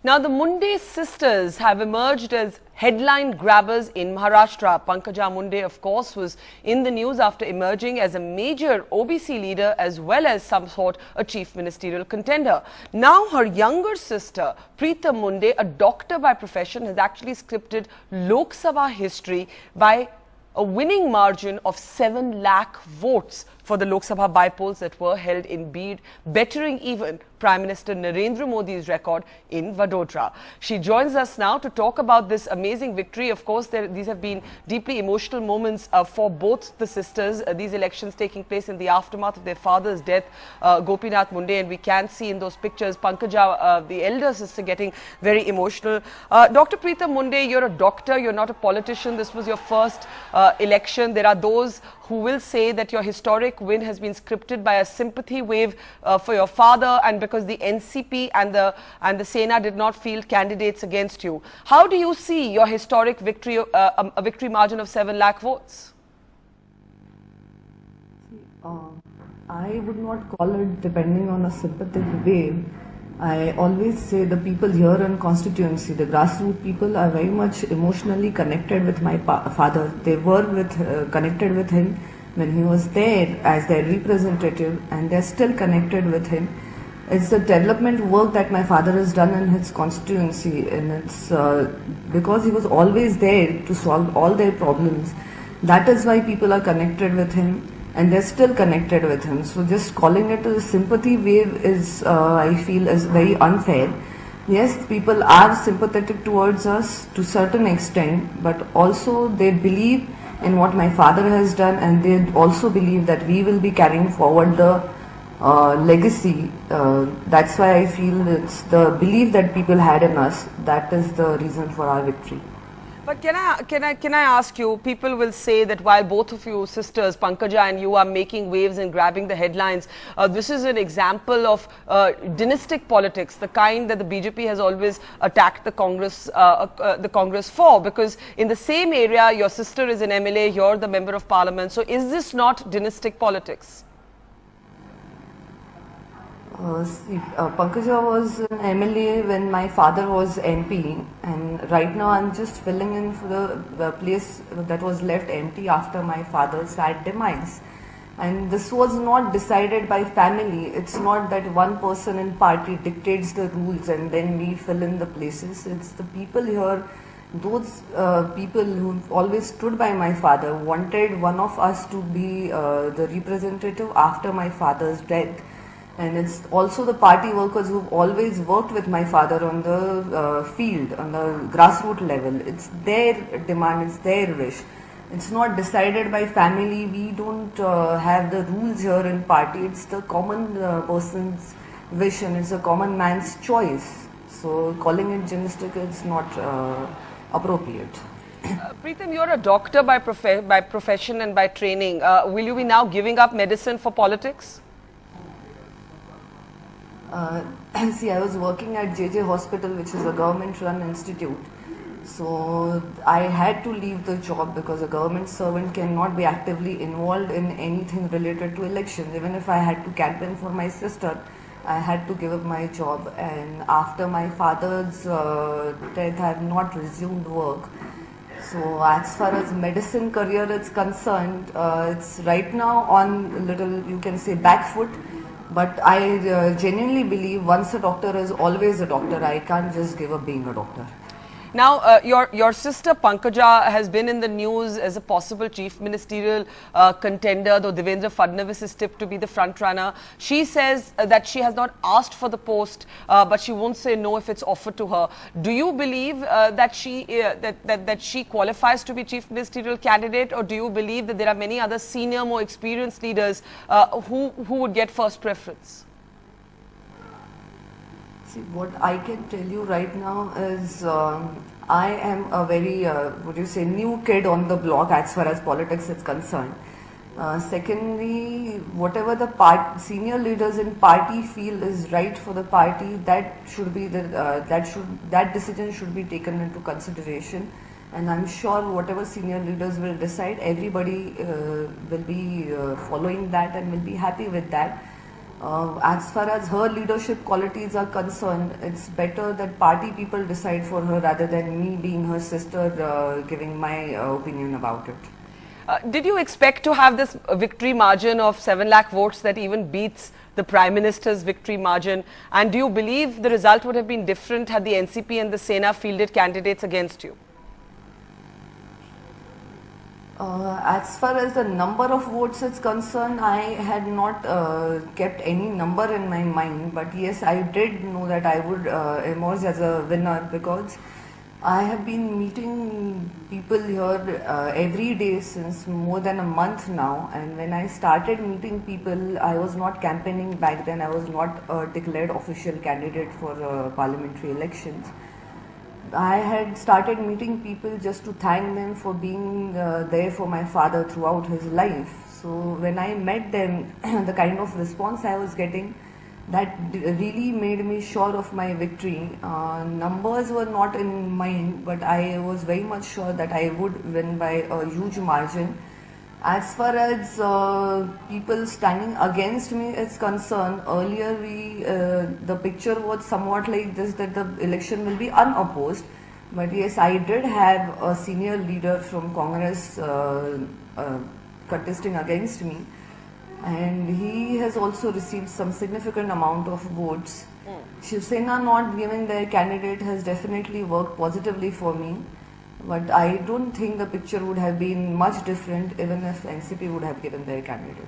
Now, the Munde sisters have emerged as headline grabbers in Maharashtra. Pankaja Munde, of course, was in the news after emerging as a major OBC leader as well as some sort a chief ministerial contender. Now, her younger sister, Pritam Munde, a doctor by profession, has actually scripted Lok Sabha history by a winning margin of 7 lakh votes for the Lok Sabha bypolls that were held in Bid, bettering even Prime Minister Narendra Modi's record in Vadodara. She joins us now to talk about this amazing victory. Of course, these have been deeply emotional moments for both the sisters. These elections taking place in the aftermath of their father's death, Gopinath Munde, and we can see in those pictures Pankaja, the elder sister, getting very emotional. Dr. Pritam Munde, you're a doctor, you're not a politician. This was your first election. There are those who will say that your historic win has been scripted by a sympathy wave for your father, and because the NCP and the Sena did not field candidates against you. How do you see your historic victory, a victory margin of 7 lakh votes? I would not call it depending on a sympathy wave. I always say the people here in constituency, the grassroots people, are very much emotionally connected with my father. They were connected with him when he was there as their representative, and they're still connected with him. It's the development work that my father has done in his constituency, and it's because he was always there to solve all their problems. That is why people are connected with him, and they're still connected with him. So just calling it a sympathy wave is, I feel, is very unfair. Yes, people are sympathetic towards us to a certain extent, but also they believe in what my father has done, and they also believe that we will be carrying forward the legacy. That's why I feel it's the belief that people had in us that is the reason for our victory. But can I ask you, people will say that while both of you sisters, Pankaja and you, are making waves and grabbing the headlines, this is an example of dynastic politics, the kind that the BJP has always attacked the Congress for, because in the same area, your sister is an MLA, you're the member of parliament. So is this not dynastic politics? Pankaja was an MLA when my father was MP, and right now I'm just filling in for the place that was left empty after my father's sad demise. And this was not decided by family. It's not that one person in party dictates the rules and then we fill in the places. It's the people here, those people who always stood by my father, wanted one of us to be the representative after my father's death. And it's also the party workers who've always worked with my father on the field, on the grassroots level. It's their demand, it's their wish. It's not decided by family. We don't have the rules here in party. It's the common person's wish, and it's a common man's choice. So calling it dynastic is not appropriate. Pritam, you're a doctor by profession and by training. Will you be now giving up medicine for politics? See, I was working at JJ Hospital, which is a government-run institute. So I had to leave the job because a government servant cannot be actively involved in anything related to elections. Even if I had to campaign for my sister, I had to give up my job. And after my father's death, I have not resumed work. So as far as medicine career is concerned, it's right now on a little, you can say, back foot. But I genuinely believe once a doctor is always a doctor. I can't just give up being a doctor. Now, your sister Pankaja has been in the news as a possible chief ministerial contender, though Devendra Fadnavis is tipped to be the front runner. She says that she has not asked for the post, but she won't say no if it's offered to her. Do you believe that she qualifies to be chief ministerial candidate, or do you believe that there are many other senior, more experienced leaders who would get first preference? See, what I can tell you right now is I am a very, new kid on the block as far as politics is concerned. Secondly, whatever the senior leaders in party feel is right for the party, that should be that decision should be taken into consideration. And I'm sure whatever senior leaders will decide, everybody will be following that and will be happy with that. As far as her leadership qualities are concerned, it's better that party people decide for her rather than me being her sister giving my opinion about it. Did you expect to have this victory margin of 7 lakh votes that even beats the Prime Minister's victory margin? And do you believe the result would have been different had the NCP and the Sena fielded candidates against you? As far as the number of votes is concerned, I had not kept any number in my mind, but yes, I did know that I would emerge as a winner because I have been meeting people here every day since more than a month now, and when I started meeting people, I was not campaigning back then. I was not a declared official candidate for parliamentary elections. I had started meeting people just to thank them for being there for my father throughout his life. So when I met them, the kind of response I was getting, that really made me sure of my victory. Numbers were not in mind, but I was very much sure that I would win by a huge margin. As far as people standing against me is concerned, earlier the picture was somewhat like this, that the election will be unopposed. But yes, I did have a senior leader from Congress contesting against me, and he has also received some significant amount of votes. Shiv Sena not giving their candidate has definitely worked positively for me. But I don't think the picture would have been much different even if NCP would have given their candidate.